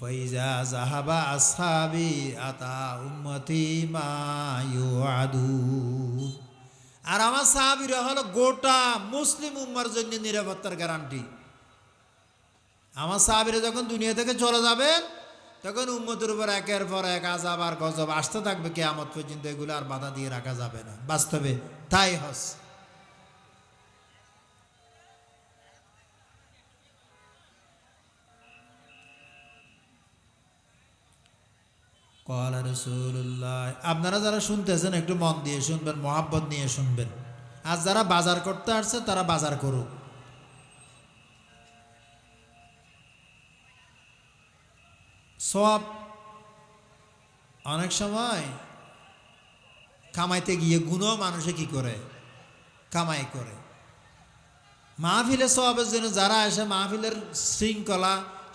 ফাইজা যাহাবা আসহাবি আতা উম্মতি মা ইউআদুন। আর আমার সাহাবীরা হলো গোটা মুসলিম উম্মার জন্য নিরাপত্তার গ্যারান্টি। আমার সাহাবীরা যখন দুনিয়া থেকে চলে যাবেন তখন উম্মতের উপর একের পর এক আযাব আর গজব আসতে থাকবে কিয়ামত পর্যন্ত। এগুলো আর বাধা দিয়ে রাখা যাবে না, বাস্তবে তাই হচ্ছে। ক্বালা রাসূলুল্লাহ, আপনারা যারা শুনতেছেন একটু মন দিয়ে শুনবেন, মহাব্বত নিয়ে শুনবেন। আর যারা বাজার করতে আসছে তারা বাজার করুক। সওয়াব অনেক সময় কামাইতে গিয়ে গুণও মানুষে কি করে, কামাই করে। মাহফিলে সওয়াবের জন্য যারা আসে মাহফিলের শৃঙ্খলা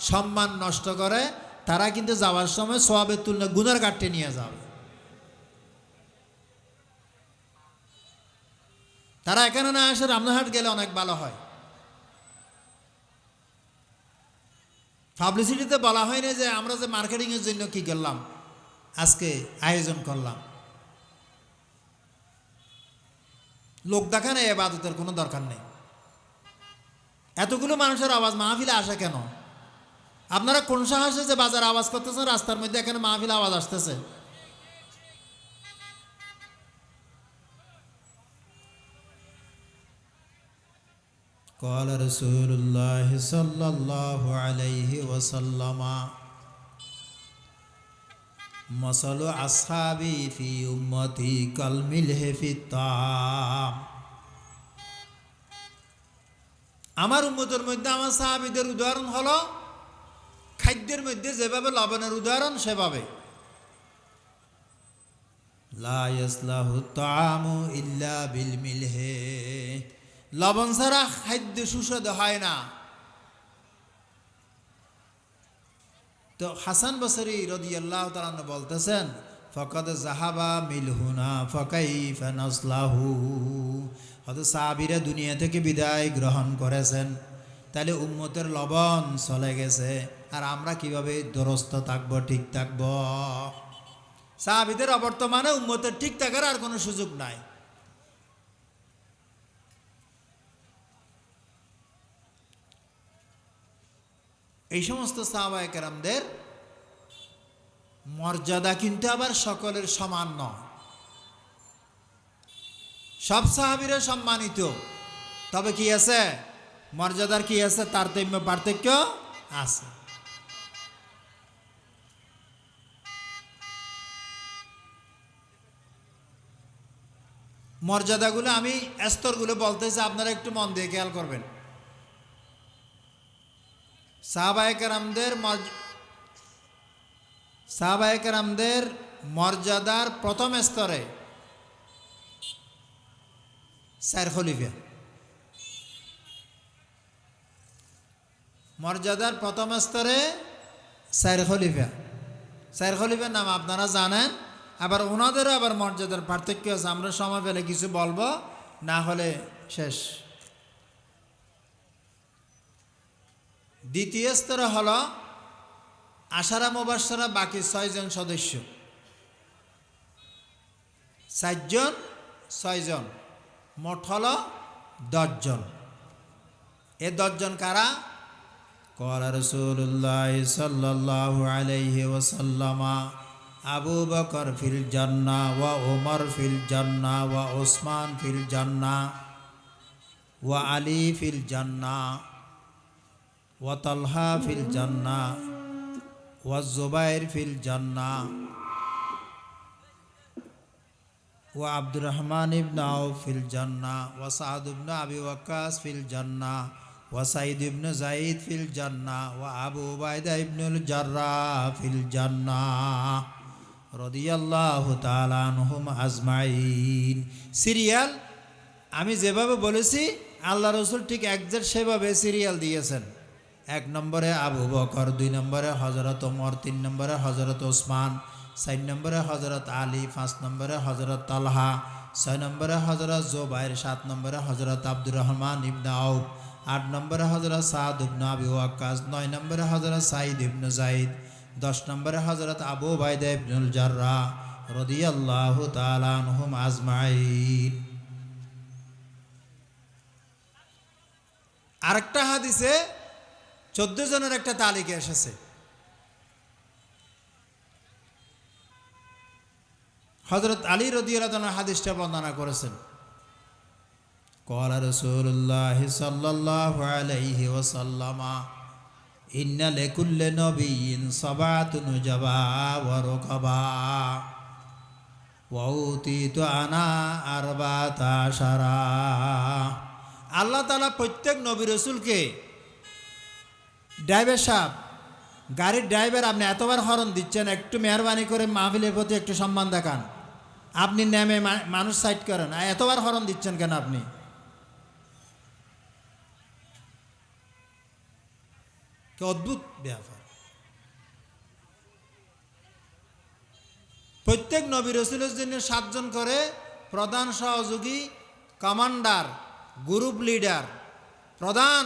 সম্মান নষ্ট করে, তারা কিন্তু যাওয়ার সময় সওয়াবের তুলনায় গুনার কাটতে নিয়ে যাবে। তারা এখানে না আসে রামনাহাট গেলে অনেক ভালো হয়। পাবলিসিটিতে বলা হয় না যে আমরা যে মার্কেটিংয়ের জন্য কি করলাম, আজকে আয়োজন করলাম। লোক দেখানো ইবাদতের কোনো দরকার নেই। এতগুলো মানুষের আওয়াজ মাহফিলে আসে কেন? আপনারা কোন সাহসে যে বাজার আওয়াজ করতেছেন, রাস্তার মধ্যে এখানে মাহফিলে আওয়াজ আসতেছে? قال رسول الله صلى الله عليه وسلم مثل أصحابي في أمتي كالملح في الطعام। আমার উম্মতের মধ্যে আমার সাহাবীদের উদাহরণ হলো খাদ্যের মধ্যে যেভাবে লবণের উদাহরণ সেভাবে। লা ইয়াসলাহু তাআমু ইল্লা বিল মিলহি, লবণ ছাড়া খাদ্য সুস্বাদু হয় না। তো হাসান বসরি রাদিয়াল্লাহু তাআলা আনহু বলতেছেন, ফাকাদ যাহাবা মিলহুনা ফাকাইফা নাসলাহু। হযরত সাহাবীরা দুনিয়া থেকে বিদায় গ্রহণ করেছেন, তাহলে উম্মতের লবণ চলে গেছে, আর আমরা কিভাবে দুরস্ত থাকবো, ঠিক থাকবো? সাহাবীদের অবর্তমানে উম্মতের ঠিক থাকার আর কোনো সুযোগ নাই। এই সমস্ত সাহাবায়ে কেরামদের মর্যাদা কিন্তু আবার সকলের সমান নয়। সব সাহাবীরা সম্মানিত, তবে কি আছে, মর্যাদার কি আছে, তারতম্য পার্থক্য আছে। মর্যাদাগুলো আমি স্তরগুলো বলতেছি, আপনারা একটু মন দিয়ে খেয়াল করবেন। সাহাবায়ে কেরামদের মর্যাদার প্রথম স্তরে চার খলিফা। মর্যাদার প্রথম স্তরে চার খলিফা। চার খলিফার নাম আপনারা জানেন। আবার ওনাদেরও আবার মর্যাদার পার্থক্য আছে। আমরা সময় পেলে কিছু বলবো, না হলে শেষ। দ্বিতীয় স্তরে হলো আশারা মুবাশশারা, বাকি 6 জন সদস্য, 4 জন 6 জন, মোট হলো 10 জন। এ 10 জন কারা? ক্বালা রাসূলুল্লাহ সাল্লাল্লাহু আলাইহি ওয়াসাল্লাম আবু বকর ফিল জান্নাহ ওয়া ওমর ফিল জান্নাহ ওয়া উসমান ফিল জান্নাহ ওয়া আলী ফিল জান্নাহ ওয়া তালহা ফিল জান্নাহ ওয়া জুবাইর ফিল জান্নাহ ওয়া আব্দুর রহমান ইবনে আউফ ফিল জান্নাহ ওয়া সাদ ইবনে আবি ওয়াক্কাস ফিল জান্নাহ ওয়া সাইদ ইবনে যায়েদ ফিল জান্নাহ ওয়া আবু উবাইদা ইবনুল জাররাহ ফিল জান্নাহ রাদিয়াল্লাহু তাআলা আনহুম আজমাইন। সিরিয়াল আমি যেভাবে বলেছি আল্লাহ রাসূল ঠিক একজ্যাক্ট সেভাবে সিরিয়াল দিয়েছেন। 1 নম্বরে আবু বকর, 2 নম্বরে হযরত ওমর, 3 নম্বরে হযরত ওসমান, 4 নম্বরে হযরত আলী, 5 নম্বরে হযরত তালহা, 6 নম্বরে হযরত জুবাইর, 7 নম্বরে হযরত আব্দুর রহমান ইবনে আউফ, 8 নম্বরে হযরত সাদ ইবনে আবি ওয়াক্কাস, 9 নম্বরে হযরত সাইদ ইবনে যায়েদ, 10 নম্বরে হযরত আবু উবাইদা ইবনুল জাররাহ রাদিয়াল্লাহু তাআলা আনহুম আজমাইন। আরেকটা হাদিসে 14 জনের একটা তালিকা এসেছে। হযরত আলী রাদিয়াল্লাহু তাআলা হাদিসটা বর্ণনা করেছেন। ক্বালা রাসূলুল্লাহ সাল্লাল্লাহু আলাইহি ওয়াসাল্লাম ইন্না লিকুল্লি নাবিয়্যিন সাবআতুন নুজাবা ওয়া রুকাবা ওয়া উতিতু আনা আরবাতা আশারা। আল্লাহ তাআলা প্রত্যেক নবী রাসূলকে, ড্রাইভার সাহেব, গাড়ির ড্রাইভার, আপনি এতবার হরন দিচ্ছেন, একটু মেহরবানি করে মাহফিলের প্রতি একটু সম্মান দেখান। আপনি নেমে মানুষ সাইড করেন, এতবার হরন দিচ্ছেন কেন আপনি? কি অদ্ভুত ব্যাপার! প্রত্যেক নবী রাসূলের জন্য 7 জন করে প্রধান সহযোগী, কমান্ডার, গ্রুপ লিডার, প্রধান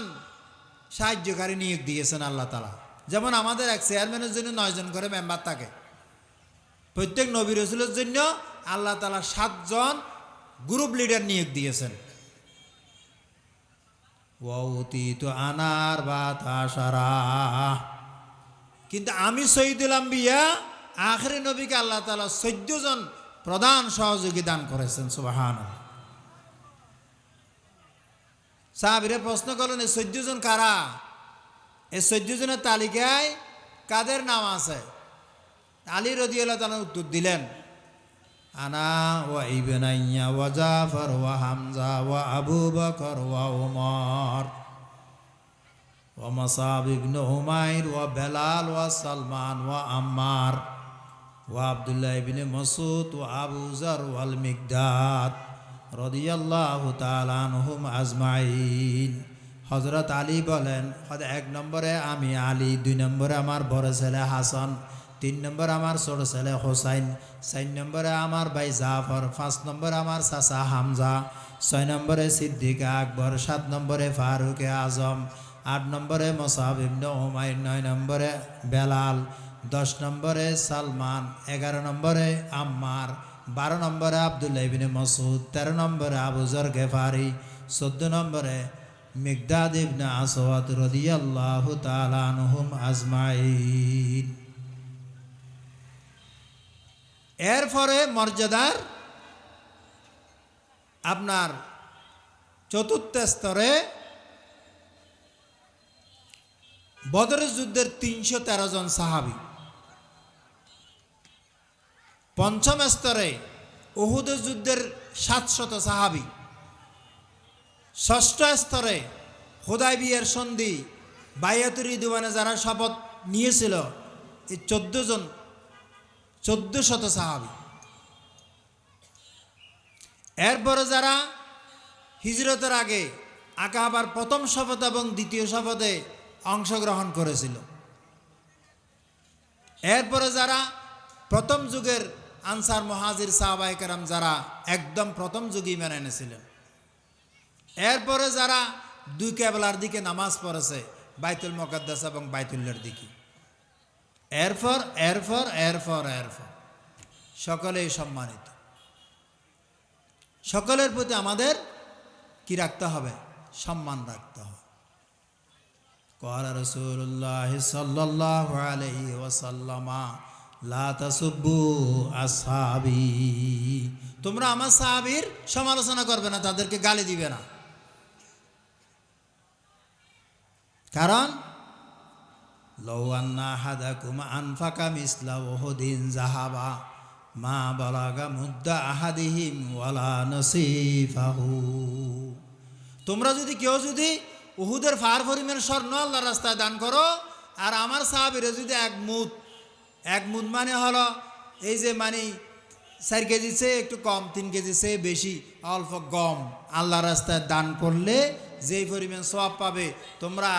সাহায্যকারী নিয়োগ দিয়েছেন আল্লাহ তাআলা। যেমন আমাদের এক চেয়ারম্যানের জন্য 9 জন করে মেম্বার থাকে, প্রত্যেক নবী রাসূলের জন্য আল্লাহ তাআলা 7 জন গ্রুপ লিডার নিয়োগ দিয়েছেন। ওয়া উতিতু আনা আরবাতা আশারা। কিন্তু আমি সৈয়দুল আম্বিয়া, আখিরি নবীকে আল্লাহ তাআলা 14 জন প্রধান সহযোগী দান করেছেন। সুবহানাল্লাহ। সাহাবীরা প্রশ্ন করলেন, এই 14 জন কারা? এই 14 জনের তালিকায় কাদের নাম আছে? আলী রাদিয়াল্লাহু তাআলা উত্তর দিলেন, আনা ওয়া ইবনাইয়া ওয়া জাফর ওয়া হামজা ওয়া আবু বকর ওয়া উমর ওয়া মুসাব ইবনে উমাইর ওয়া বেলাল ওয়া সালমান ওয়া আম্মার ওয়া আব্দুল্লাহ ইবনে মাসউদ ওয়া আবু যার ওয়াল মিকদাদ রাদিয়াল্লাহু তাআলা আনহুম আজমাইন। হযরত আলী বলেন, 1 নম্বরে আমি আলী, 2 নম্বরে আমার বড় ছেলে হাসান, 3 নম্বরে আমার ছোট ছেলে হোসাইন, 4 নম্বরে আমার ভাই জাফর, 5 নম্বরে আমার চাচা হামজা, 6 নম্বরে সিদ্দিক আকবর, 7 নম্বরে ফারুক আজম, 8 নম্বরে মুসাব ইবনে উমাইর, 9 নম্বরে বেলাল, 10 নম্বরে সালমান, 11 নম্বরে আম্মার, 12 নম্বরে আব্দুল্লাহ ইবনে মাসউদ, 13 নম্বরে আবু যর গেফারি, 14 নম্বরে মিকদাদ ইবনে আসওয়াদ রাদিয়াল্লাহু তাআলা আনহুম আজমাইন। এরপরে মর্যাদার আপনার চতুর্থ স্তরে বদরের যুদ্ধের 313 জন সাহাবী। পঞ্চম স্তরে উহুদের যুদ্ধের 700 সাহাবী। ষষ্ঠ স্তরে হুদায়বিয়ার সন্ধি, বায়াতুর রিদওয়ানে যারা শপথ নিয়েছিল, এই 14 জন, 1400 সাহাবী। এরপরে যারা হিজরতের আগে আকাবার প্রথম শপথ এবং দ্বিতীয় শপথে অংশগ্রহণ করেছিল। এরপরে যারা প্রথম যুগের আনসার মুহাজির সাহাবায়ে কেরাম, যারা একদম প্রথম যুগই মেনে এনেছিলেন। এরপরে যারা 2 কেবলার দিকে নামাজ পড়েছে, বাইতুল মুকাদ্দাস এবং বাইতুল্লাহর দিকে। এরপর এরপর এরপর এরপর সকলেই সম্মানিত। সকলের প্রতি আমাদের কি রাখতে হবে? সম্মান রাখতে হবে। ক্বালা রাসূলুল্লাহ সাল্লাল্লাহু আলাইহি ওয়াসাল্লাম লা তাসুব্বু আসহাবি। তোমরা আমার সাহাবীর সমালোচনা করবে না, তাদেরকে গালি দিবে না। কারণ লাউ আন্না আহাদাকুম আনফাকা মিসলা উহুদিন যাহাবা মা বালাগা মুদ্দা আহাদিহিম ওয়ালা নসিফাহু। তোমরা যদি কেউ যদি উহুদের ফার পরিমাণ স্বর্ণ আল্লাহর রাস্তায় দান করো, আর আমার সাহাবীরা যদি এক মুদ মানে হলো এই যে মানে 4 কেজি চেয়ে একটু কম, 3 কেজি চেয়ে বেশি, অল্প গম আল্লাহর রাস্তায় দান করলে যেই পরিমাণ সওয়াব পাবে, তোমরা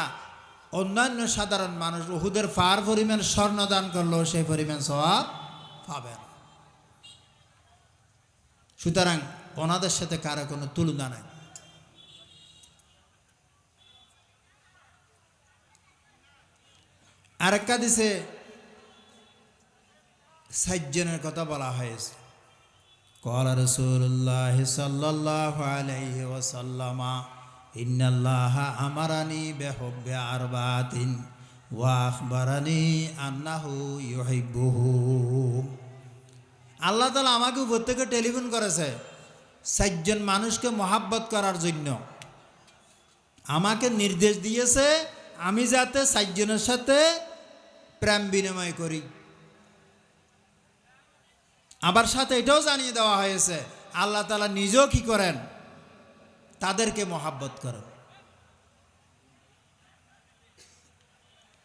অন্যান্য সাধারণ মানুষ উহুদের ফার পরিমাণ স্বর্ণ দান করলেও সেই পরিমাণ সওয়াব পাবে না। সুতরাং ওনাদের সাথে কারো কোনো তুলনা নাই। আরেক হাদিসে সাতজনের কথা বলা হয়েছে। ক্বালা রাসূলুল্লাহ সাল্লাল্লাহু আলাইহি ওয়াসাল্লাম ইন্নাল্লাহা আমারানি বিহুব্বি আরবাতিন ওয়া আখবারানি আন্নাহু ইউহিব্বুহুম। আল্লাহ তাআলা আমাকে উপর থেকে টেলিফোন করেছে সাতজন মানুষকে মহাব্বত করার জন্য। আমাকে নির্দেশ দিয়েছে আমি যাতে সাতজনের সাথে প্রেম বিনিময় করি। আবার সাথে এটাও জানিয়ে দেওয়া হয়েছে আল্লাহ তাআলা নিজেও কি করেন, তাদেরকে মহাব্বত করেন।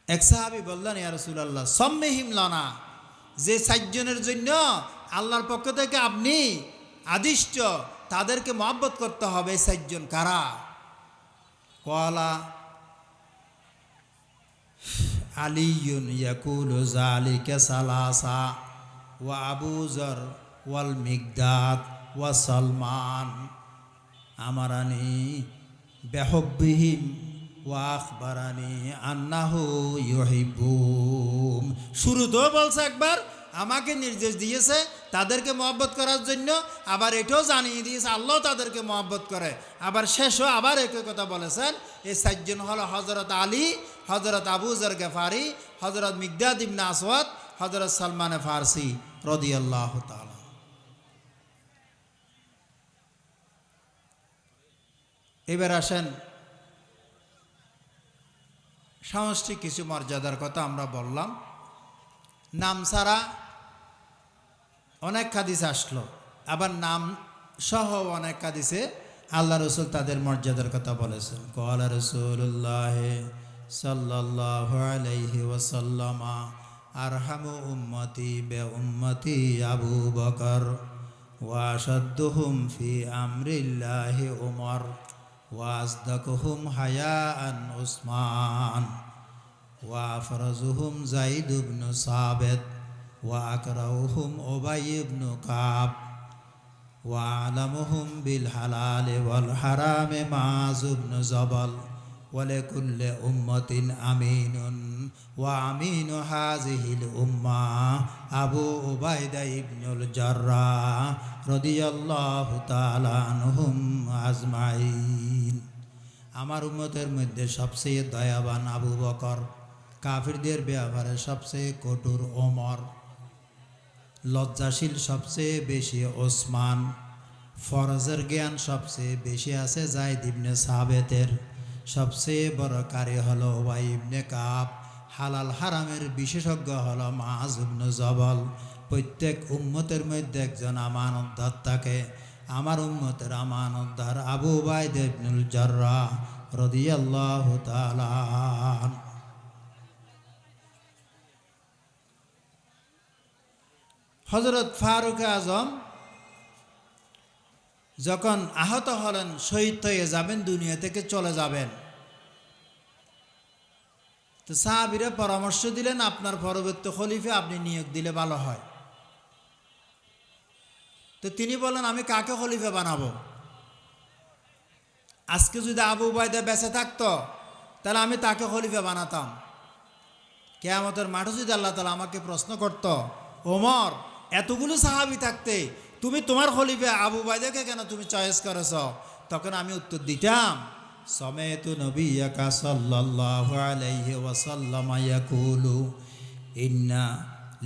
এক সাহাবী বললেন, ইয়া রাসূলুল্লাহ সাম্মিহিম লানা, যে সাতজনের জন্য আল্লাহর পক্ষ থেকে আপনি আদিষ্ট তাদেরকে মহাব্বত করতে হবে, সাতজন কারা? ক্বালা আলিয়ুন ইয়াকুলু যালিকা সালাসা ওয়া আবু যর ওয়াল মিকদাদ ওয়া সালমান আমারানি বিহুব্বিহিম ওয়া আখবারানি আন্নাহু ইউহিব্বুহুম। শুরুতেও বলছে একবার আমাকে নির্দেশ দিয়েছে তাদেরকে মহব্বত করার জন্য, আবার এটাও জানিয়ে দিয়েছে আল্লাহ তাদেরকে মহব্বত করে। আবার শেষও আবার একই কথা বলেছেন, এই সাতজন হলো হযরত আলী, হযরত আবু যর গফারি, হযরত মিকদাদ ইবনে আসওয়াদ, হযরত সালমান ফারসি রাদিয়াল্লাহু তাআলা। এবার আসেন সামষ্টিক কিছু মর্যাদার কথা আমরা বললাম। নাম ছাড়া অনেক হাদিস আসলো, আবার নাম সহ অনেক হাদিসে আল্লাহ রাসূল তাদের মর্যাদার কথা বলেছেন। ক্বালা রাসূলুল্লাহ সাল্লাল্লাহু আলাইহি ওয়াসাল্লাম আরহামু উম্মতি বে উম্মতি আবু বকর ওয়া আশাদ্দুহুম ফি আমরিল্লাহি উমর ওয়া আসদাকুহুম হায়াআন উসমান ওয়া আফরাজুহুম যায়েদ ইবনে সাবিত ওয়া আকরাহুম উবাই ইবনে কাব ওয়া আলামুহুম বিল হালাল ওয়াল হারাম মাআজ ইবনে জাবাল ওয়া লিকুল্লি উম্মাতিন আমিনুন ওয়া আমিনু হাযিহিল উম্মাহ আবু উবাইদা ইবনুল জাররাহ রাদিয়াল্লাহু তাআলা আনহুম আজমাইন। আমার উম্মতের মধ্যে সবচেয়ে দয়াবান আবু বকর, কাফিরদের ব্যাপারে সবচেয়ে কঠোর ওমর, লজ্জাশীল সবচেয়ে বেশি ওসমান, ফরজের জ্ঞান সবচেয়ে বেশি আছে যায়েদ ইবনে সাবিতের, সবচেয়ে বড় কারি হলো উবাই ইবনে কাব, হালাল হারামের বিশেষজ্ঞ হলো মাআজ ইবনে জাবাল। প্রত্যেক উম্মতের মধ্যে একজন আমানতদার থাকে, আমার উম্মতের আমানতদার আবু উবাইদা ইবনুল জাররাহ রাদিয়াল্লাহু তাআলা। হযরত ফারুক আজম যখন আহত হলেন, শহীদ হয়ে যাবেন, দুনিয়া থেকে চলে যাবেন, তো সাহাবীরা পরামর্শ দিলেন আপনার পরবর্তী খলিফা আপনি নিয়োগ দিলে ভালো হয়। তো তিনি বলেন আমি কাকে খলিফা বানাবো? আজকে যদি আবু উবাইদা বেঁচে থাকতো তাহলে আমি তাকে খলিফা বানাতাম। কিয়ামতের মাঠে যদি আল্লাহ তাআলা আমাকে প্রশ্ন করত, ওমর এতগুলো সাহাবী থাকতে তুমি তোমার খলিফা আবু উবাইদাকে কেন তুমি চয়েস করেছ, তখন আমি উত্তর দিতাম সামাইতু নবিয়াকা সাল্লাল্লাহু আলাইহি ওয়াসাল্লাম ইয়াকুলু ইন্না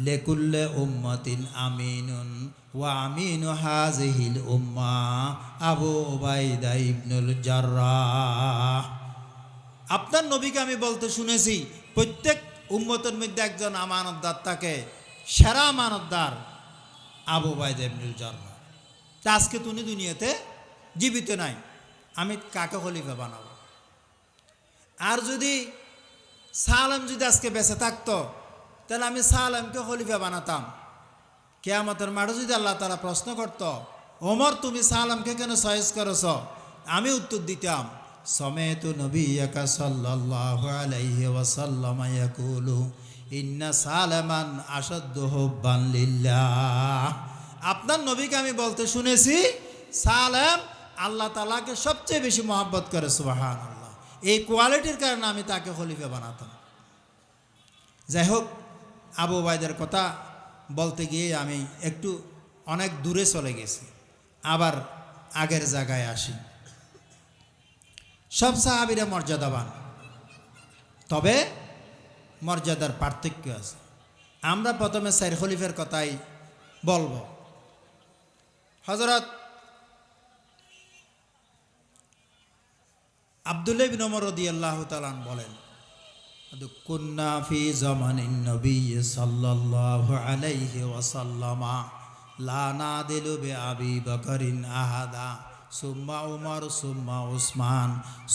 লিকুল্লি উম্মাতিন আমিনুন ওয়া আমিনু হাযিহিল উম্মাহ আবু উবাইদা ইবনুল জাররাহ। আপনার নবীকে আমি বলতে শুনেছি প্রত্যেক উম্মতের মধ্যে একজন আমানতদার থাকে, সেরা আমানতদার আবু উবাইদা ইবনুল জাররাহ। তা আজকে তুমি দুনিয়াতে জীবিত নাই, আমি কাকে খলিফা বানাবো? আর যদি সালাম যদি আজকে বেঁচে থাকতো তাহলে আমি সালামকে খলিফা বানাতাম। কিয়ামতের মাঠে যদি আল্লাহ তাআলা প্রশ্ন করত, ওমর তুমি সালামকে কেন চয়েস করেছ, আমি উত্তর দিতাম সামাইতু নবিয়াকা সাল্লাল্লাহু আলাইহি ওয়াসাল্লাম ইয়াকুলু ইন্না সালামান আশাদ্দু হুব্বান লিল্লাহ। আপনার নবীকে আমি বলতে শুনেছি সালাম আল্লাহ তাআলাকে সবচেয়ে বেশি মহব্বত করে। সুবহানাল্লাহ। এই কোয়ালিটির কারণে আমি তাকে খলিফা বানাতাম। যাই হোক, আবু উবাইদার কথা বলতে গিয়ে আমি একটু অনেক দূরে চলে গেছি, আবার আগের জায়গায় আসি। সব সাহাবীরা মর্যাদাবান, তবে মর্যাদার পার্থক্য আছে। আমরা প্রথমে চার খলিফার কথাই বলবো। হযরত আব্দুল্লাহ ইবনে ওমর রাদিয়াল্লাহু তাআলা বলেন, কুন্না ফি জামানিন নবী সাল্লাল্লাহু আলাইহি ওয়াসাল্লাম লা নাদিলু বিআবি বকরিন আহাদা সুম্মা উমর সুম্মা উসমান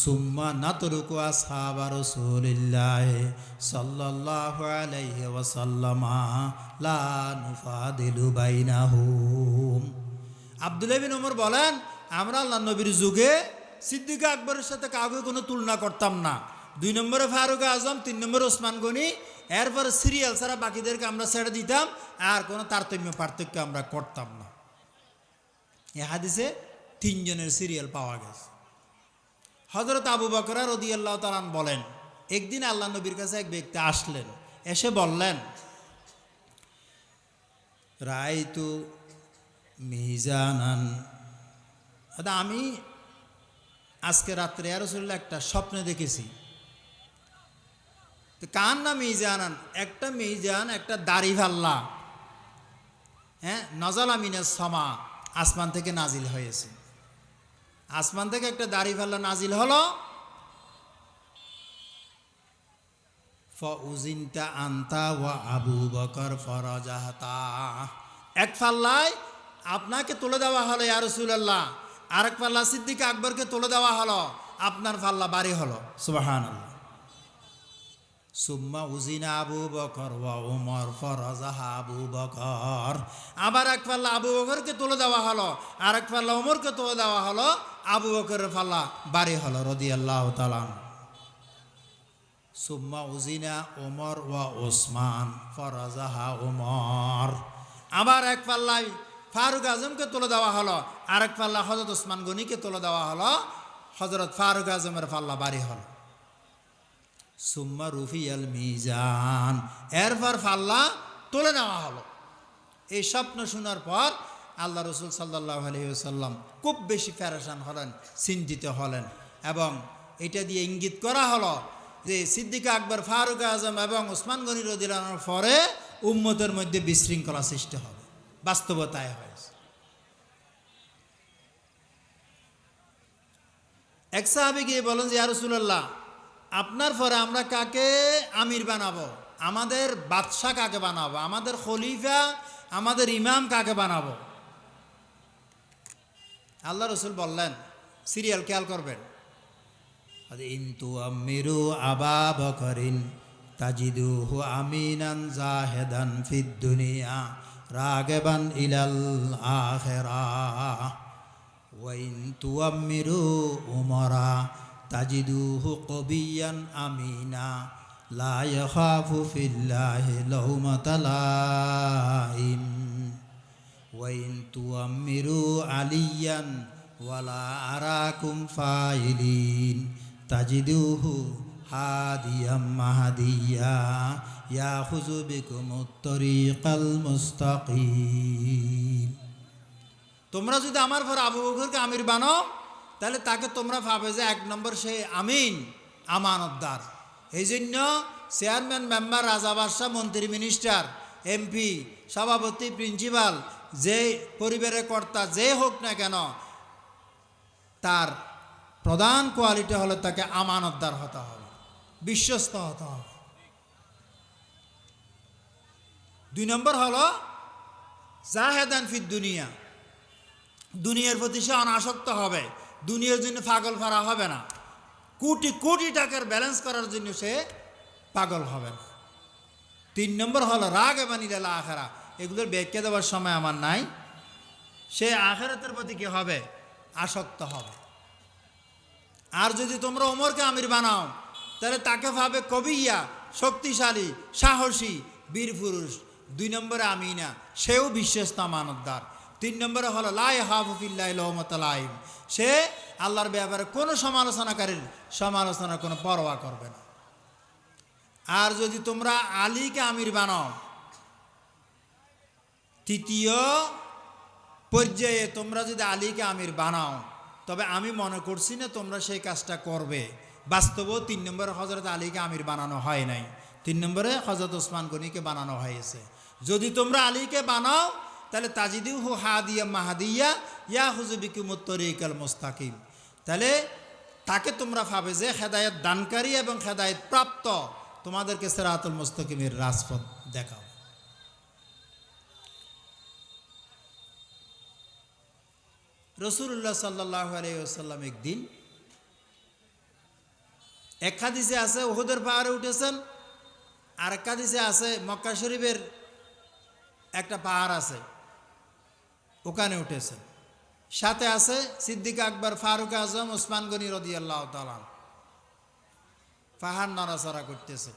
সুম্মা নাতরুকু আসহাবা রাসূলিল্লাহ সাল্লাল্লাহু আলাইহি ওয়াসাল্লাম লা নুফাদিলু বাইনাহুম। আব্দুল্লাহ ইবনে ওমর বলেন, আমরা আল্লাহর নবীর যুগে সিদ্দিক আকবরের সাথে কাউকে কোনো তুলনা করতাম না। 2 নম্বরে ফারুক আজম, 3 নম্বরে ওসমান গনি, এরপরে সিরিয়াল ছাড়া বাকিদেরকে আমরা ছেড়ে দিতাম, আর কোনো তারতম্য পার্থক্য আমরা করতাম না। এ হাদিসে 3 জনের সিরিয়াল পাওয়া গেছে। হযরত আবু বকর রাদিয়াল্লাহু তাআলা বলেন, একদিন আল্লাহ নবীর কাছে এক ব্যক্তি আসলেন, এসে বললেন, রাইতু মিজানান, আমি আজকে রাত্রে ইয়া রাসূলুল্লাহ একটা স্বপ্নে দেখেছি। তো কার না মিজানান, একটা মিজান, একটা দাড়ি ভাল্লা, হ্যাঁ, নজালা মিনাস সামা, আসমান থেকে নাজিল হয়েছে। আসমান থেকে একটা দাড়ি ভাল্লা নাজিল হলো। ফাউজিনতা আনতা ওয়া আবু বকর ফরাজাহতা, এক পাল্লায় আপনাকে তুলে দেওয়া হলো ইয়া রাসূলুল্লাহ, আরেক পাল্লা সিদ্দিক আকবরকে তুলে দেওয়া হলো, আপনার পাল্লা বাড়ি হলো। সুবহানাল্লাহ। সুম্মা উজিনা আবু বকর ওয়া উমর ফরাজাহা আবু বকর, আবার এক পাল্লা আবু বকরকে তুলে দেওয়া হলো, আরেক পাল্লা উমরকে তুলে দেওয়া হলো, আবু বকরের পাল্লা বাড়ি হলো রাদিয়াল্লাহু তাআলা। সুম্মা উজিনা উমর ওয়া উসমান ফরাজাহা উমর, আবার এক পাল্লায় ফারুক আজমকে তুলে দেওয়া হলো, আরেক পাল্লা হযরত ওসমান গনিকে তুলে দেওয়া হলো, হযরত ফারুক আজমের পাল্লা বাড়ি হলো। সুম্মা রুফিয়াল মিজান, এরপর পাল্লা তুলে নেওয়া হলো। এই স্বপ্ন শোনার পর আল্লাহ রাসূল সাল্লাল্লাহু আলাইহি ওয়াসাল্লাম খুব বেশি পেরেশান হলেন, চিন্তিত হলেন, এবং এটা দিয়ে ইঙ্গিত করা হলো যে সিদ্দিক আকবর, ফারুক আজম এবং ওসমান গনি রাদিয়াল্লাহু আনহুর পরে উম্মতের মধ্যে বিশৃঙ্খলা সৃষ্টি হবে। বাস্তবতায় হয়েছে। এক সাহাবী গিয়ে বলেন যে ইয়া রাসূলুল্লাহ, আপনার পরে আমরা কাকে আমির বানাবো, আমাদের বাদশাহ কাকে বানাবো, আমাদের খলিফা, আমাদের ইমাম কাকে বানাবো? আল্লাহ রাসূল বললেন, সিরিয়াল খেয়াল করবেন, ইনতু আমিরু আবা বকরিন তাজিদুহু আমিনান জাহিদান ফিদ দুনিয়া রাগিবান ইলাল আখিরাহ ওয়া ইনতু আমিরু উমরা তাজিদুহু কবিয়ান আমিনা লা ইয়াখাফু ফিল্লাহি লাউমাতা লাইম ওয়া ইনতু আমিরু আলিয়ান ওয়ালা আরাকুম ফাইলিন তাজিদুহু হাদিয়াম মাহাদিয়া ইয়াখুযু বিকুমুত তরিকাল মুস্তাকিম। তোমরা যদি আমার পর আবু বকরকে আমির বানাও, তাহলে তাকে তোমরা ভাবে যে 1 নম্বর সে আমিন, আমানতদার। এই জন্য চেয়ারম্যান, মেম্বার, রাজা বাদশাহ, মন্ত্রী, মিনিস্টার, এমপি, সভাপতি, প্রিন্সিপাল, যে পরিবারের কর্তা যে হোক না কেন, তার প্রধান কোয়ালিটি হলো তাকে আমানতদার হতে হবে, বিশ্বস্ত হতে হবে। 2 নম্বর হলো জাহেদান ফিদ দুনিয়া, দুনিয়ার প্রতি সে অনাসক্ত হবে, দুনিয়ার জন্য পাগল ফারা হবে না, কোটি কোটি টাকার ব্যালেন্স করার জন্য সে পাগল হবে না। 3 নম্বর হলো রাগিবান ইলাল আখিরাহ, এগুলোর ব্যাখ্যা দেওয়ার সময় আমার নাই। সে আখিরাতের প্রতি কি হবে? আসক্ত হবে। আর যদি তোমরা ওমরকে আমির বানাও, তাহলে তাকে ভাবে কবিয়া, শক্তিশালী, সাহসী, বীর পুরুষ। 2 নম্বরে আমিনা, সেও বিশ্বস্ত আমানতদার। 3 নম্বরে হলো লা ইয়াখাফু ফিল্লাহি লাউমাতা লাইম, সে আল্লাহর ব্যাপারে কোনো সমালোচনাকারীর সমালোচনার কোনো পরোয়া করবে না। আর যদি তোমরা আলীকে আমির বানাও, তৃতীয় পর্যায়ে তোমরা যদি আলীকে আমির বানাও, তবে আমি মনে করছি না তোমরা সেই কাজটা করবে। বাস্তবেও 3 নম্বরে হযরত আলীকে আমির বানানো হয় নাই, 3 নম্বরে হযরত ওসমান গনিকে বানানো হয়েছে। যদি তোমরা আলীকে বানাও তাহলে তাজিদুহু হাদিয়া মাহাদিয়া ইয়া হুজুবিকুমুত তরিকাল মুস্তাকিম, তাহলে তাকে তোমরা ভাবে যে হেদায়েত দানকারী এবং হেদায়েত প্রাপ্ত, তোমাদেরকে সিরাতুল মুস্তাকিমের রাজপথ দেখাও। রাসূলুল্লাহ সাল্লাল্লাহু আলাইহি ওয়াসাল্লাম একদিন, এক হাদিসে আছে উহুদের পাহাড়ে উঠেছেন, আর এক হাদিসে আছে মক্কা শরীফের একটা পাহাড় আছে ওখানে উঠেছেন, সাথে আছে সিদ্দিক আকবর, ফারুক আজম, ওসমান গনি রাদিয়াল্লাহু তাআলা। পাহাড় নড়াচড়া করতেছে।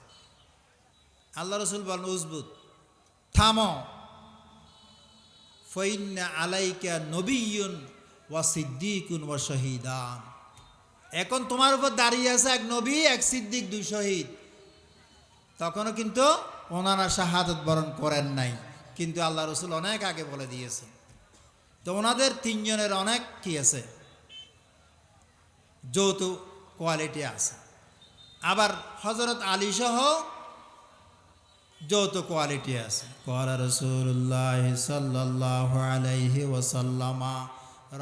আল্লাহ রাসূল বলেন, উজবুত, থামো, ফাইন্না আলাইকা নবিয়্যুন ওয়া সিদ্দিকুন ওয়া শাহীদান। এখন তোমার উপর দাঁড়িয়ে আছে এক নবী, এক সিদ্দিক, 2 শহীদ। তখনও কিন্তু ওনারা শাহাদাত বরণ করেন নাই, কিন্তু আল্লাহ রাসূল অনেক আগে বলে দিয়েছেন। তো ওনাদের 3 জনের অনেক কি আছে, যৌথ কোয়ালিটি আছে। আবার হযরত আলী সহ যৌথ কোয়ালিটি আছে। ক্বালা রাসূলুল্লাহ সাল্লাল্লাহু আলাইহি ওয়াসাল্লাম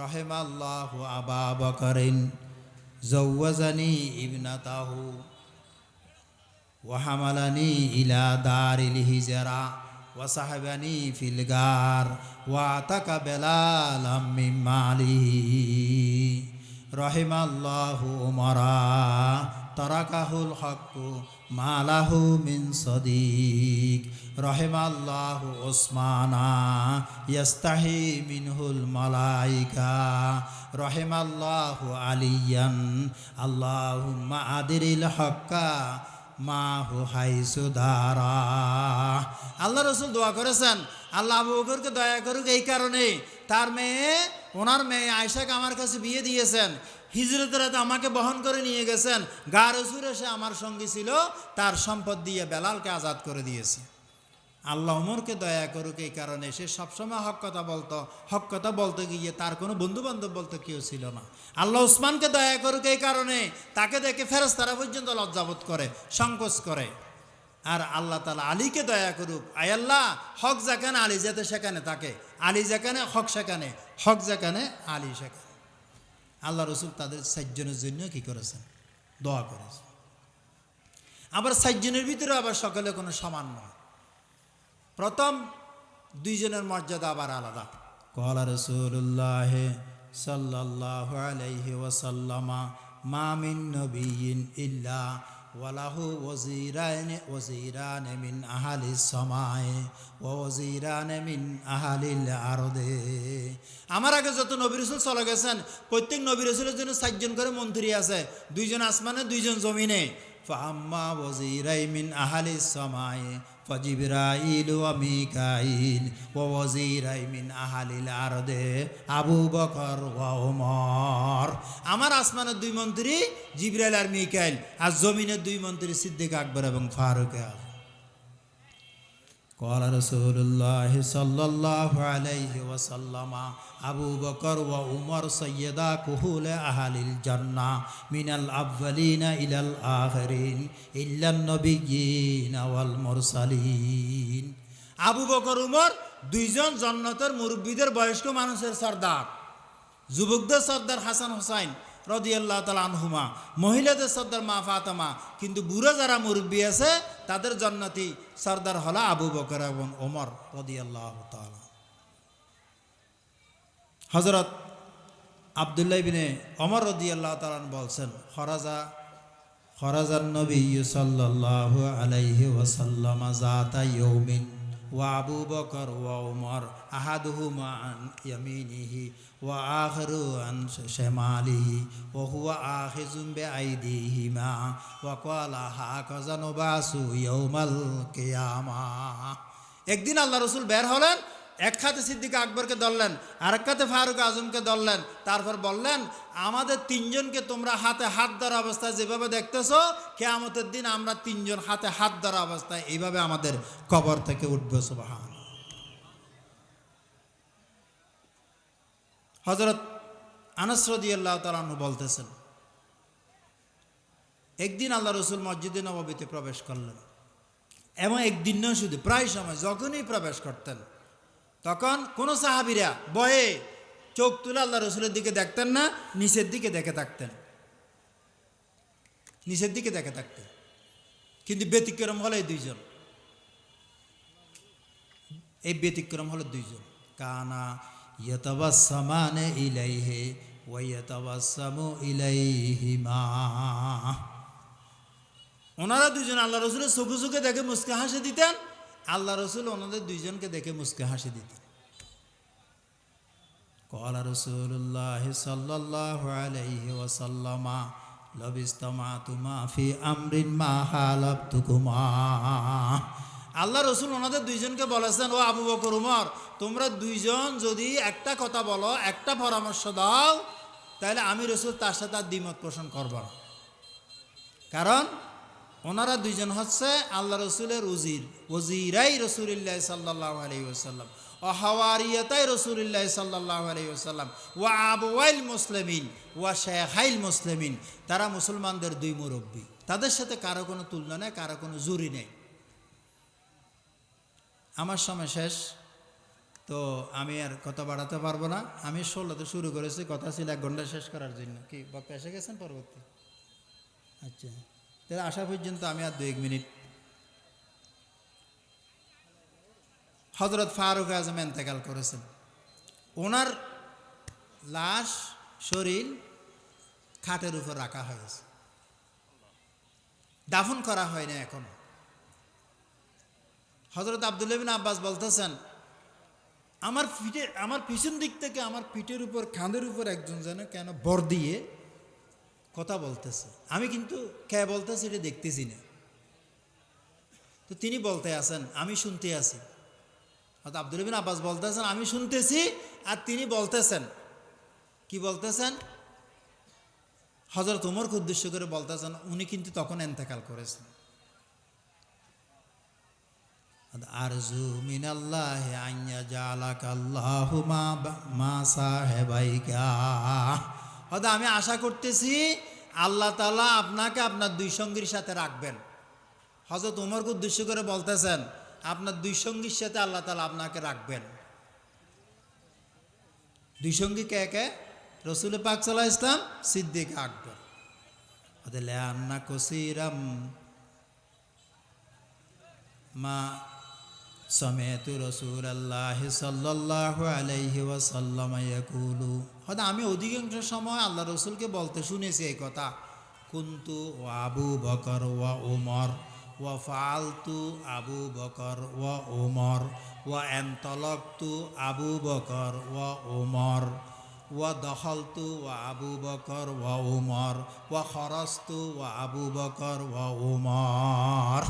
রাহিমাল্লাহু আবা বকরিন জাওয়াজানি ইবনাতাহু ওয়া হামালানি ইলা দারিল হিজরা ওয়া সাহাবানি ফিল গার ওয়া আতাকা বেলালাম মিন মালিহি রাহিমাল্লাহু উমারা তারাকাহুল হক্কু মালাহু মিন সদিক রাহিমাল্লাহু উসমানা ইয়াস্তাহি মিনহুল মালাইকা রাহিমাল্লাহু আলিয়ান আল্লাহুম্মা আদিরিল হক্কা মাহু হাইসু দারা। আল্লাহ রাসূল দোয়া করেছেন, আল্লাহ আবু বকরকে দয়া করুক এই কারণে, তার মেয়ে, ওনার মেয়ে আয়েশাকে আমার কাছে বিয়ে দিয়েছেন, হিজরতের রাতে আমাকে বহন করে নিয়ে গেছেন, গারে সুরে সে আমার সঙ্গী ছিল, তার সম্পদ দিয়ে বেলালকে আজাদ করে দিয়েছে। আল্লাহ ওমরকে দয়া করুক এই কারণে, সে সবসময় হক কথা বলতো, হক কথা বলতে গিয়ে তার কোনো বন্ধু বান্ধব বলতে কেউ ছিল না। আল্লাহ উসমানকে দয়া করুক এই কারণে, তাকে দেখে ফেরেশতারা পর্যন্ত লজ্জাবোধ করে, সংকোচ করে। আর আল্লাহ তাআলা আলীকে দয়া করুক, আয় আল্লাহ হক যেখানে আলী যেতে সেখানে থাকে, আলী যেখানে হক সেখানে, হক যেখানে আলী সেখানে। আল্লাহ রসুল তাদের 7 জনের জন্য কি করেছেন, দোয়া করেছেন। আবার 7 জনের ভিতরে আবার সকলে কোনো সমান নয়, প্রথম 2 জনের মর্যাদা আবার আলাদা। ক্বালা রাসূলুল্লাহ সাল্লাল্লাহু আলাইহি ওয়াসাল্লাম মা মিন নবিয়্যিন ইল্লা ওয়ালাহু ওয়াজিরান মিন আহলিস সামাই ওয়া ওয়াজিরান মিন আহলিল আরদে। আমার আগে যত নবী রাসূল চলে গেছেন, প্রত্যেক নবী রাসূলের জন্য 7 জন করে মন্ত্রী আছে, 2 জন আসমানে, 2 জন জমিনে। ফাআম্মা ওয়াজিরাই মিন আহলিস সামাই ফাজিবরাইল ওয়া মিকাইল ওয়া ওয়াজিরাই মিন আহলিল আরদে আবু বকর ওয়া ওমর। আমার আসমানের 2 মন্ত্রী জিবরাইল আর মিকাইল, আর জমিনের 2 মন্ত্রী সিদ্দিক আকবর এবং ফারুক আযম। ক্বালা রাসূলুল্লাহ সাল্লাল্লাহু আলাইহি ওয়াসাল্লাম আবু বকর ওয়া উমর সাইয়্যিদা কুহুলে আহলিল জান্নাহ মিনাল আউয়ালিনা ইলাল আখিরিন ইল্লান নবিয়্যিন ওয়াল মুরসালিন। আবু বকর উমর 2 জন জান্নাতের মুরব্বিদের, বয়স্ক মানুষের সর্দার, যুবকদের সর্দার হাসান হোসাইন রাদিয়াল্লাহু তাআলা আনহুমা, মহিলাদের সর্দার মা ফাতেমা, কিন্তু বুড়ো যারা মুরব্বী আছে তাদের জান্নাতি সর্দার হলো আবু বকর এবং ওমর রাদিয়াল্লাহু তাআলা। হযরত আব্দুল্লাহ ইবনে ওমর রাদিয়াল্লাহু তাআলা বলছেন, খরাজান নবী সাল্লাল্লাহু আলাইহি ওয়াসাল্লাম যাতা ইয়াউমিন ওয়া আবু বকর ওয়া ওমর আহাদুহুমা আন ইয়ামিনিহি ওয়া আখিরু আন শিমালিহি ওয়া হুয়া আখিযুম বিআইদিহিমা ওয়া ক্বালা হাকাযা নুবাসু ইয়াউমাল কিয়ামাহ। একদিন আল্লাহ রাসূল বের হলেন, এক হাতে সিদ্দিক আকবরকে ধরলেন, আরেক হাতে ফারুক আজমকে ধরলেন, তারপর বললেন, আমাদের 3 জনকে তোমরা হাতে হাত ধরা অবস্থায় যেভাবে দেখতেছো, কিয়ামতের দিন আমরা 3 জন হাতে হাত ধরা অবস্থায় এইভাবে আমাদের কবর থেকে উঠবো। সুবহানাল্লাহ। হযরত আনাস রাদিয়াল্লাহু তাআলা আনহু বলতেছেন, একদিন আল্লাহ রসুল মসজিদে নববীতে প্রবেশ করলেন এবং একদিন নয়, শুধু প্রায় সময় যখনই প্রবেশ করতেন তখন কোনো সাহাবীরা ভয়ে চোখ তুলে আল্লাহ রসুলের দিকে দেখতেন না, নিচের দিকে দেখে থাকতেন, নিচের দিকে দেখে থাকতেন। কিন্তু ব্যতিক্রম হলো এই দুইজন, এই ব্যতিক্রম হলো দুইজন। কানা ইয়াতাবাসসামানে ইলাইহি ওয়া ইয়াতাবাসসামু ইলাইহিমা। ওনারা দুইজন আল্লাহ রসুলের চোখে চোখে দেখে মুস্কে হাসি দিতেন, আল্লাহ রসুল ওনাদের দুইজনকে দেখে মুস্কে হাসি দিতেন। ক্বালা রাসূলুল্লাহ সাল্লাল্লাহু আলাইহি ওয়াসাল্লাম লাবিস্তামাতুমা ফি আমরিন মা হালাবতুকুমা। আল্লাহ রসুল ওনাদের দুইজনকে বলেছেন, ও আবু বকর উমর, তোমরা দুইজন যদি একটা কথা বলো, একটা পরামর্শ দাও, তাহলে আমি রসুল তার সাথে আর দ্বিমত পোষণ করব না। কারণ ওনারা দুইজন হচ্ছে আল্লাহ রসুলের ওজিরাই রসুলিল্লাহ সাল্লাল্লাহু আলাইহি ওয়াসাল্লাম, ও হাওয়ারিয়াতাই রসুলিল্লাহ সাল্লাল্লাহু আলাইহি ওয়াসাল্লাম, ওয়া আবওয়াইল মুসলিমিন ওয়া শাইখাইল মুসলিমিন। তারা মুসলমানদের দুই মুরব্বী, তাদের সাথে কারো কোনো তুলনা নেই, কারো কোনো জুরি নেই। আমার সময় শেষ, তো আমি আর কথা বাড়াতে পারবো না। আমি 16তে শুরু করেছি, কথা ছিল 1 ঘন্টা শেষ করার জন্য। কি বক্তা এসে গেছেন পরবর্তী? আচ্ছা, তাহলে আসা পর্যন্ত আমি আর 2-1 মিনিট। হযরত ফারুক আজম ইন্তেকাল করেছেন, ওনার লাশ শরীর খাটের উপর রাখা হয়েছে, দাফন করা হয়নি এখন। হযরত আব্দুল্লাহ বিন আব্বাস বলতেছেন, আমার পিছন দিক থেকে আমার পিঠের উপর, খাঁদের উপর একজন যেন কেন বর দিয়ে কথা বলতেছে, আমি কিন্তু কে বলতেছে এটা দেখতেছি না। তো তিনি বলতে আছেন, আমি শুনতে আছি। হযরত আব্দুল্লাহ বিন আব্বাস বলতেছেন, আমি শুনতেছি, আর তিনি বলতেছেন, কি বলতেছেন? হযরত ওমরকে উদ্দেশ্য করে বলতেছেন, উনি কিন্তু তখন ইন্তেকাল করেছেন। আরজু মিনাল্লাহি আন ইয়াজআলাকা আল্লাহু মা সাহিবাইকা। হয়তো আমি আশা করতেছি আল্লাহ তাআলা আপনাকে আপনার দুই সঙ্গীর সাথে রাখবেন। হযরত ওমরকে উদ্দেশ্য করে বলতেছেন, আপনার দুই সঙ্গীর সাথে আল্লাহ তাআলা আপনাকে রাখবেন। দুই সঙ্গী কে কে? রাসূল পাক সাল্লাল্লাহু আলাইহি ওয়াসাল্লাম, সিদ্দিক আকবর। লান্না কাসীরাম মা সামিআতু রাসূলুল্লাহি সাল্লাল্লাহু আলাইহি ওয়াসাল্লাম ইয়াকুলু। হয়তো আমি অধিকাংশ সময় আল্লাহ রসুলকে বলতে শুনেছি এই কথা, কুনতু ওয়া আবু বকর ওয়া উমর ওয়া ফাআলতু আবু বকর ওয়া উমর ওয়া আনতালাকতু আবু বকর ওয়া উমর ওয়া দখালতু ওয়া আবু বকর ওয়া উমর ওয়া খরাজতু ওয়া আবু বকর ওয়া উমর।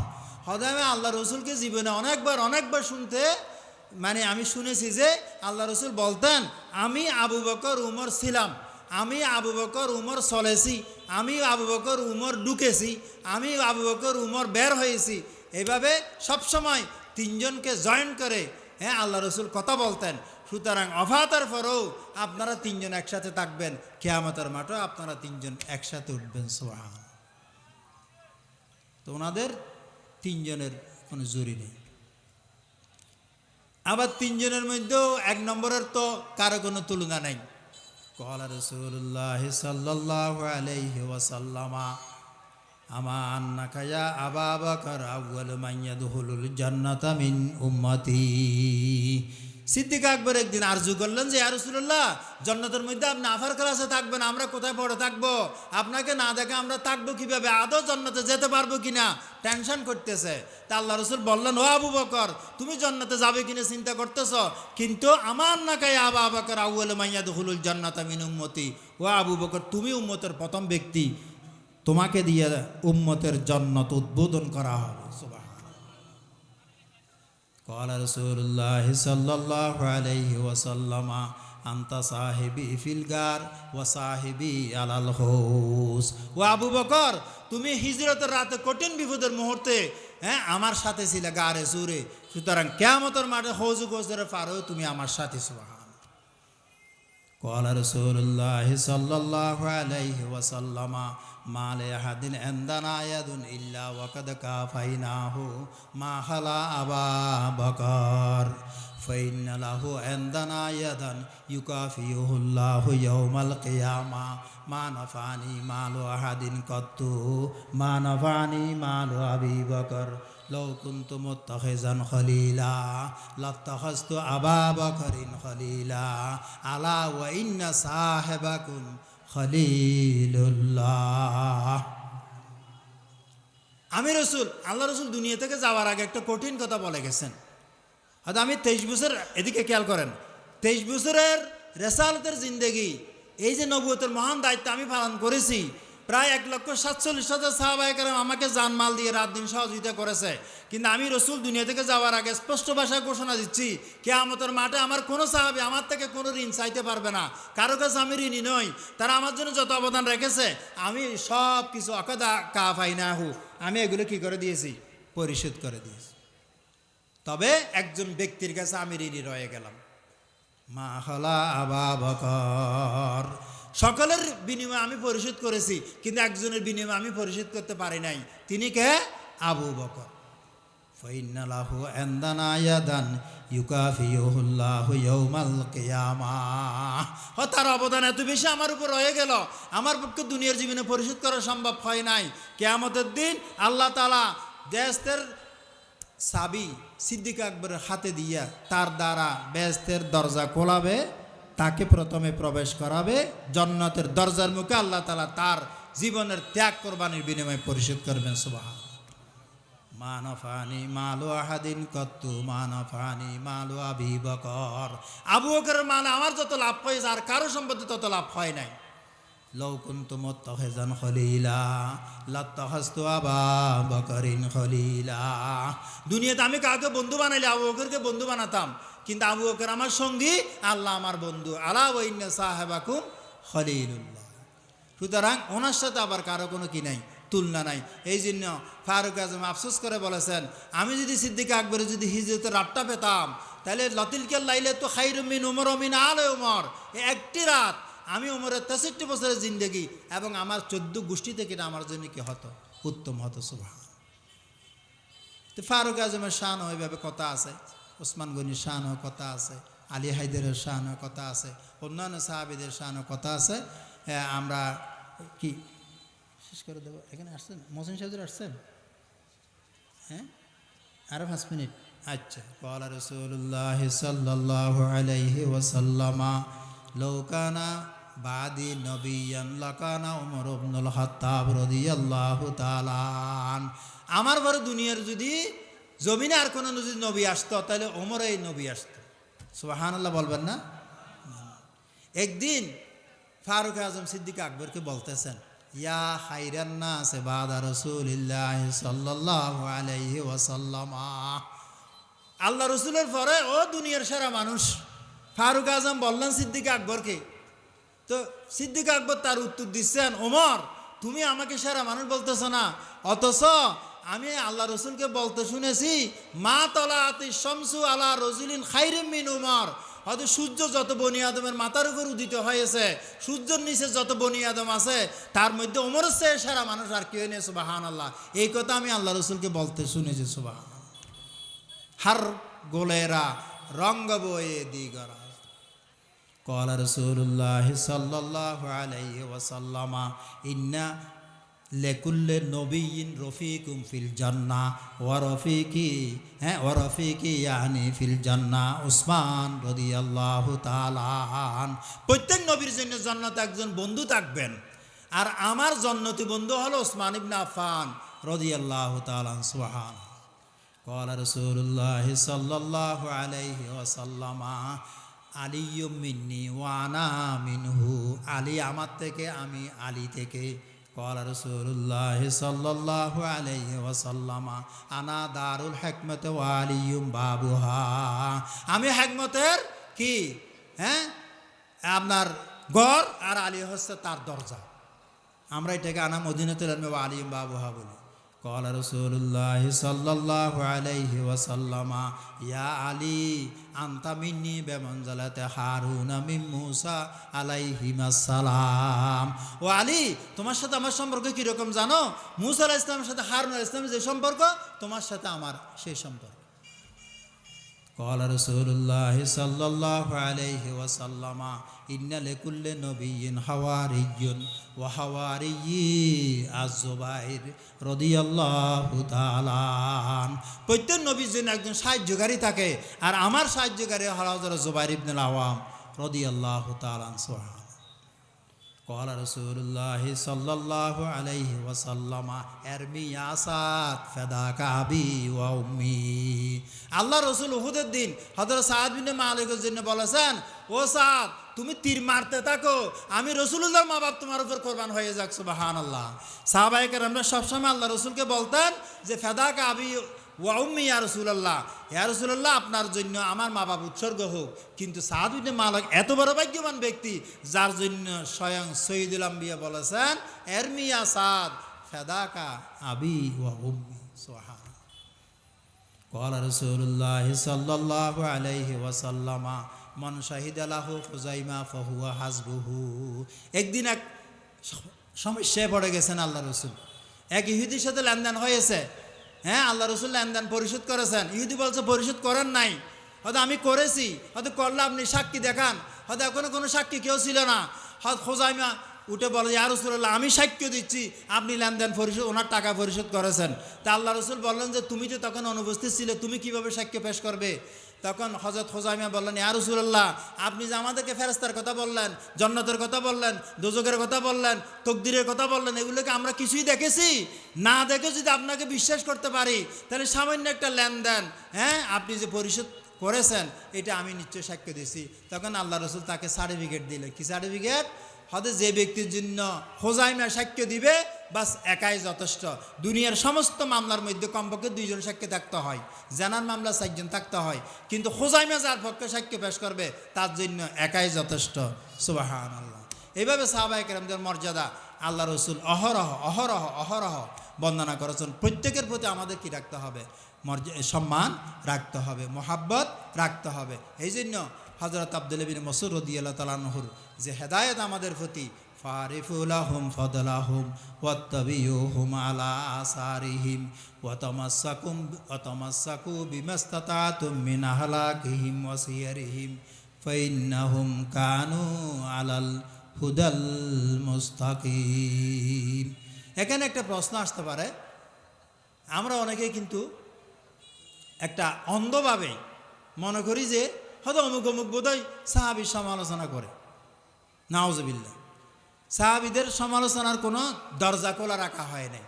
হয়তো আমি আল্লাহ রসুলকে জীবনে অনেকবার শুনতে, মানে আমি শুনেছি যে আল্লাহ রসুল বলতেন, আমি আবু বকর উমর ছিলাম, আমি আবু বকর উমর চলেছি, আমি আবু বকর উমর ঢুকেছি, আমি আবু বকর উমর বের হয়েছি। এইভাবে সবসময় তিনজনকে জয়েন করে আল্লাহ রসুল কথা বলতেন। সুতরাং অফাতার পরেও আপনারা তিনজন একসাথে থাকবেন, কিয়ামতের মাঠে আপনারা তিনজন একসাথে উঠবেন। সুবহান। তো ওনাদের তিনজনের কোনো জুরি নেই। আবার তিনজনের মধ্যেও 1 নম্বরের তো কারো কোনো তুলনা নাই। ক্বালা রাসূলুল্লাহ সাল্লাল্লাহু আলাইহি ওয়াসাল্লাম আমা আন্নাকা ইয়া আবা বকর আউয়ালু মান ইয়াদখুলুল জান্নাতা মিন উম্মতি। সিদ্দিক আকবর একদিন আরজু করলেন যে, ইয়া রাসূলুল্লাহ, জান্নাতের মধ্যে আপনি আফার ক্লাসে থাকবেন, আমরা কোথায় পড়ে থাকবো? আপনাকে না দেখে আমরা থাকবো কিভাবে? আদৌ জান্নাতে যেতে পারবো কিনা টেনশন করতেছে। তা আল্লাহ রসুল বললেন, ও আবু বকর, তুমি জান্নাতে যাবে কিনা চিন্তা করতেছ, কিন্তু আমার নাকায় আবা বকর আউয়ালু মান ইয়াদখুলুল জান্নাতা মিন উম্মতি। ও আবু বকর, তুমি উম্মতের প্রথম ব্যক্তি, তোমাকে দিয়ে উম্মতের জান্নাত উদ্বোধন করা হবে। সুবহানাল্লাহ। ক্বালা রাসূলুল্লাহ সাল্লাল্লাহু আলাইহি ওয়াসাল্লাম আনতা সাহিবি ফিল গার ওয়া সাহিবি আলাল হাউস। ও আবু বকর, তুমি হিজরতের রাতে কঠিন বিপদের মুহূর্তে আমার সাথে ছিলে গারে সুরে, সুতরাং কিয়ামতের মাঠে হৌজ গোসরে পার হয়ে তুমি আমার সাথে। সুবহান। قال رسول الله صلى الله عليه وسلم ما لأحد عندنا يد إلا وقد كافيناه ما خلا أبا بكر فإن له عندنا يدا يكافئه الله يوم القيامة ما نفعني مال أحد قط ما نفعني مال أبي بكر لو كنت متخذا خليلا لاتخذت أبا بكر خليلا ألا وإن صاحبكم خليل الله আমি রসুল আল্লাহ রসুল দুনিয়া থেকে যাওয়ার আগে একটা কঠিন কথা বলে গেছেন। হয়তো আমি 23 বছর, এদিকে খেয়াল করেন, 23 বছরের রেসালতের জিন্দেগি, এই যে নবুয়তের মহান দায়িত্ব আমি পালন করেছি, প্রায় 1,47,000 সাহাবায়ে কেরাম আমাকে জানমাল দিয়ে রাত দিন সহযোগিতা করেছে। কিন্তু আমি রসুল দুনিয়া থেকে যাওয়ার আগে স্পষ্ট ভাষায় ঘোষণা দিচ্ছি, কিয়ামতের মাঠে আমার কোনো সাহাবী আমার থেকে কোনো ঋণ চাইতে পারবে না। কারো কাছে আমি ঋণী নই। তারা আমার জন্য যত অবদান রেখেছে আমি সব কিছু অকদা কাফাইনাহু, আমি এগুলো কি করে দিয়েছি? পরিশোধ করে দিয়েছি। তবে একজন ব্যক্তির কাছে আমি ঋণী রয়ে গেলাম, মা হলা আবা বকর। সকলের বিনিময়ে আমি পরিশোধ করেছি, কিন্তু একজনের বিনিময়ে আমি পরিশোধ করতে পারি নাই। তিনি কে? আবু বকর। ফাইন্না লাহু ইনদানা ইয়াদান ইউকাফিউহুল্লাহু ইয়াউমাল কিয়ামাহ। তার অবদান এত বেশি আমার উপর রয়ে গেল, আমার পক্ষে দুনিয়ার জীবনে পরিশোধ করা সম্ভব হয় নাই। কিয়ামতের দিন আল্লাহ তাআলা বেহেশতের চাবি সিদ্দিক আকবরের হাতে দিয়া তার দ্বারা বেহেশতের দরজা খোলাবে, তাকে প্রথমে প্রবেশ করাবে, জান্নাতের দরজার মুখে আল্লাহ তাআলা তার জীবনের ত্যাগ কোরবানির বিনিময়ে পরিশোধ করবেন। সুবহান। মা নাফানি মালু আহাদিন কত্তু মা নাফানি মালু আবি বকর। আবু বকরের মাল আমার যত লাভ হয়েছে আর কারো সম্পত্তি তত লাভ হয় নাই। লাউ কুনতু মুত্তাখিযান খলিলা লাত্তাখাযতু আবা বকরিন খলিলা। দুনিয়াতে আমি কাউকে বন্ধু বানাইলে আবু বকরকে বন্ধু বানাতাম, কিন্তু আবু বকর আমার সঙ্গী, আল্লাহ আমার বন্ধু। আলা ওয়া ইন্না সাহিবাকুম খলিলুল্লাহ। সুতরাং ওনার সাথে আবার কারো কোনো কি নাই, তুলনা নাই। এই জন্য ফারুক আজম আফসোস করে বলেছেন, আমি যদি সিদ্দিক আকবরের যদি হিজরতের রাতটা পেতাম, তাহলে লতিলকের লাইলে তো খাইরুম মিন উমর মিন আলে উমর, একটি রাত আমি উমরের 63 বছরের জিন্দেগি এবং আমার 14 গোষ্ঠী থেকে আমার জন্য কি হতো? উত্তম হতো। সুবহান। তো ফারুক আজমের শান ওইভাবে কথা আছে, ওসমান গনির শানও কথা আছে, আলী হায়দারের শানও কথা আছে, অন্যান্য সাহাবীদের শানও কথা আছে। আমরা কি শেষ করে দেবো? এখানে আসছেন মোহসিন সাহেব আসছেন? হ্যাঁ, আরো 5 মিনিট। আচ্ছা। ক্বালা রাসূলুল্লাহ সাল্লাল্লাহু আলাইহি ওয়াসাল্লাম লাউ কানা বাদি নবিয়ান লাকানা উমর ইবনুল খাত্তাব রাদিয়াল্লাহু তাআলা আন। আমার পরে দুনিয়ার যদি জমিনে আর কোনো যদি নবী আসতো, তাহলে ওমর এই নবী আসতো। সুবহানাল্লাহ বলবেন না? একদিন ফারুক আজম সিদ্দিক আকবরকে বলতেছেন, ইয়া খাইরান নাস বাদা রাসূলিল্লাহ সাল্লাল্লাহু আলাইহি ওয়াসাল্লাম। আল্লাহ রসুলের পরে ও দুনিয়ার সেরা মানুষ। ফারুক আজম বললেন সিদ্দিক আকবরকে। তো সিদ্দিক আকবর তার উত্তর দিচ্ছেন, ওমর তুমি আমাকে সেরা মানুষ বলতেছ না, অথচ আমি আল্লাহ রসুলকে বলতে শুনেছি মা তলাআতি শামসু আলা রাজুলিন খাইরুম মিন উমর। হয়তো সূর্য যত বনি আদমের মাথার উপর উদিত হয়েছে, সূর্যের নিচে যত বনি আদম আছে, তার মধ্যে ওমরের চেয়ে সেরা মানুষ আর কেউ নেই। সুবহানাল্লাহ। এই কথা আমি আল্লাহ রসুলকে বলতে শুনেছি। সুবহান। হার গোলেরা রঙ্গ বয়ে দিগরা। ক্বালা রাসূলুল্লাহ সাল্লাল্লাহু আলাইহি ওয়াসাল্লাম ইন্না লিকুল্লি নবিয়্যিন রফিকুম ফিল জান্নাহ ওয়া রফিকি ইয়ানি ফিল জান্নাহ উসমান রাদিয়াল্লাহু তাআলা আন। প্রত্যেক নবীর জন্য জান্নাতে একজন বন্ধু থাকবেন, আর আমার জান্নাতি বন্ধু হলো উসমান ইবনে আফফান রাদিয়াল্লাহু তাআলা আন। সুবহান। ক্বালা রাসূলুল্লাহ সাল্লাল্লাহু আলাইহি ওয়াসাল্লাম আলিয়্যুম মিন্নি ওয়া আনা মিনহু। আলী আমার থেকে, আমি আলী থেকে। ক্বালা রাসূলুল্লাহ সাল্লাল্লাহু আলাইহি ওয়াসাল্লাম আনা দারুল হিকমত ওয়া আলিয়্যুম বাবুহা। আমি হিকমতের কি আপনার ঘর, আর আলী হচ্ছে তার দরজা। আমরা এটাকে আনা মদিনাতুল ইলমি ওয়া আলিয়্যুম বাবুহা বলি। قال رسول الله صلى الله عليه وسلم يا علي أنت مني بمنزلة هارون من موسى عليهما السلام ও আলী তোমার সাথে আমার সম্পর্ক কীরকম জানো মুসা আলাইহিস সালামের সাথে হারুন আলাইহিস সালামের যে সম্পর্ক তোমার সাথে আমার সেই সম্পর্ক قال رسول الله صلى الله عليه وسلم إن لكل نبي حواري وحواري الزبير رضي الله تعالى প্রত্যেক নবীর জন্য একজন সাহায্যকারী থাকে আর আমার সাহায্যকারী হলো হযরত জুবাইর ইবনে আওয়াম রাদিয়াল্লাহু তাআলা আনহু قال رسول الله صلى الله عليه وسلم ارمي يا سعد فداك ابي وامي আল্লাহ রাসূল উহুদের দিন হযরত সাদ বিন মালিকের জন্য বলেছেন ও সাদ তুমি তীর মারতে থাকো আমি রাসূলুল্লাহর মা বাপ তোমার উপর কুরবান হয়ে যাক সুবহানাল্লাহ সাহাবায়ে কেরামরা সব সময় আল্লাহ রাসূলকে বলতেন যে ফাদাক আবি ওয়া উম্মি ইয়া রাসূলুল্লাহ ইয়া রাসূলুল্লাহ আপনার জন্য আমার মা বাবা উৎসর্গ হোক কিন্তু সাদ বিন মালিক এত বড় ভাগ্যবান ব্যক্তি যার জন্য স্বয়ং সৈয়দুল আম্বিয়া বলেছেন এরমিয়া সাদ ফাদাকা আবি ওয়া উম্মি সুবহানাল্লাহ قال رسول الله صلى الله عليه وسلم من شهد له خزيمة فهو حسبه একদিন এক সমস্যায় পড়ে গেছেন আল্লাহ রাসূল এক ইহুদির সাথে লেনদেন হয়েছে হ্যাঁ আল্লাহ রাসূল লেনদেন পরিশোধ করেছেন ইহুদি বলছে পরিশোধ করেন নাই হয়তো আমি করেছি হয়তো করলে আপনি সাক্ষী দেখান হয়তো এখনো কোনো সাক্ষী কেউ ছিল না হয়তো খোজাইমা উঠে বলে ইয়া রাসূলুল্লাহ আমি সাক্ষ্য দিচ্ছি আপনি লেনদেন পরিশোধ ওনার টাকা পরিশোধ করেছেন তা আল্লাহ রাসূল বললেন যে তুমি তো তখন অনুপস্থিত ছিলে তুমি কিভাবে সাক্ষ্য পেশ করবে তখন হযরত খোজাইমা বললেন ইয়া রাসূলুল্লাহ আপনি যে আমাদেরকে ফেরেশতার কথা বললেন জান্নাতের কথা বললেন দোজখের কথা বললেন তাকদীরের কথা বললেন এগুলোকে আমরা কিছুই দেখেছি না দেখে যদি আপনাকে বিশ্বাস করতে পারি তাহলে সামান্য একটা লেনদেন হ্যাঁ আপনি যে পরিশোধ করেছেন এটা আমি নিশ্চয় সাক্ষ্য দিছি তখন আল্লাহ রাসূল তাকে সার্টিফিকেট দিলেন কি সার্টিফিকেট হয়তো যে ব্যক্তির জন্য খোজাইমা সাক্ষ্য দিবে বাস একাই যথেষ্ট দুনিয়ার সমস্ত মামলার মধ্যে কমপক্ষে 2 জন সাক্ষী থাকতে হয় জানার মামলা 4 জন থাকতে হয় কিন্তু খোজাইমা যার পক্ষে সাক্ষ্য পেশ করবে তার জন্য একাই যথেষ্ট সুবহানাল্লাহ এইভাবে সাহাবায়ে কেরামদের মর্যাদা আল্লাহ রাসূল অহরহ বন্দনা করেছেন প্রত্যেকের প্রতি আমাদের কি রাখতে হবে সম্মান রাখতে হবে মহাব্বত রাখতে হবে এই জন্য হযরত আব্দুল্লাহ বিন মাসউদ রাদিয়াল্লাহু তাআলা আনহুর যে হেদায়েত আমাদের প্রতি ফারিফুলাহুম ফাদলাহুম ওয়াত্তাবিউহুম আলা আসারিহিম ওয়াতামাসসাকু বিমাস্তাতাতুম মিন আহলাকিহিম ওয়া সিয়ারিহিম ফাইন্নাহুম কানু আলাল হুদাল মুস্তাকিম এখানে একটা প্রশ্ন আসতে পারে আমরা অনেকেই কিন্তু একটা অন্ধভাবে মনে করি যে হয়তো অমুক অমুক বোধহয় সাহাবীর সমালোচনা করে নাউজুবিল্লাহ সাহাবীদের সমালোচনার কোনো দরজা খোলা রাখা হয় নাই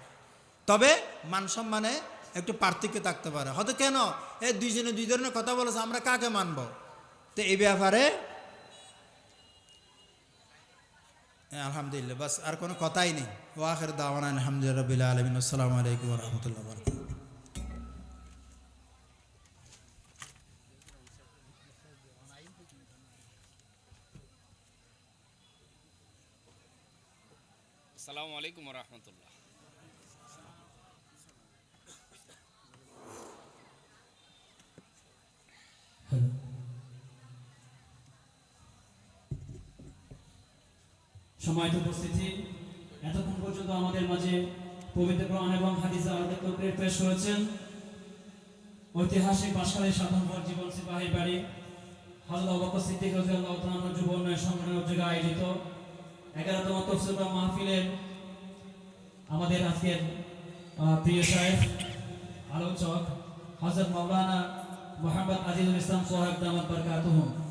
তবে মান সম্মানে একটু পার্থক্য থাকতে পারে হয়তো কেন এই দুইজনে দুই ধরনের কথা বলেছে আমরা কাকে মানব তো এই ব্যাপারে আলহামদুলিল্লাহ বাস আর কোনো কথাই নেই ওয়া আখির দাওয়ানা আলহামদুলিল্লাহি রাব্বিল আলামিন আসসালামু আলাইকুম ওয়া রাহমাতুল্লাহি ওয়া বারাকাতুহু আসসালামু আলাইকুম ওয়া রাহমাতুল্লাহ সম্মানিত উপস্থিতি এতক্ষণ পর্যন্ত আমাদের মাঝে পবিত্র কোরআন এবং হাদিস আলোকে পেশ করেছেন ঐতিহাসিক বাঁশখালীর সাধনভর জীবন সিপাহী বাড়ি হযরত আবু বকর সিদ্দিক রাদিয়াল্লাহু তাআলা আনহু যুব উন্নয়ন সংগঠনের উদ্যোগে আয়োজিত 11তম তাফসীর মাহফিলের আমাদের আজকের প্রিয় শায়েখ আলোচক হযরত মাওলানা মুহাম্মদ আজিজুল ইসলাম সাহেব দামাত বরকাতুহু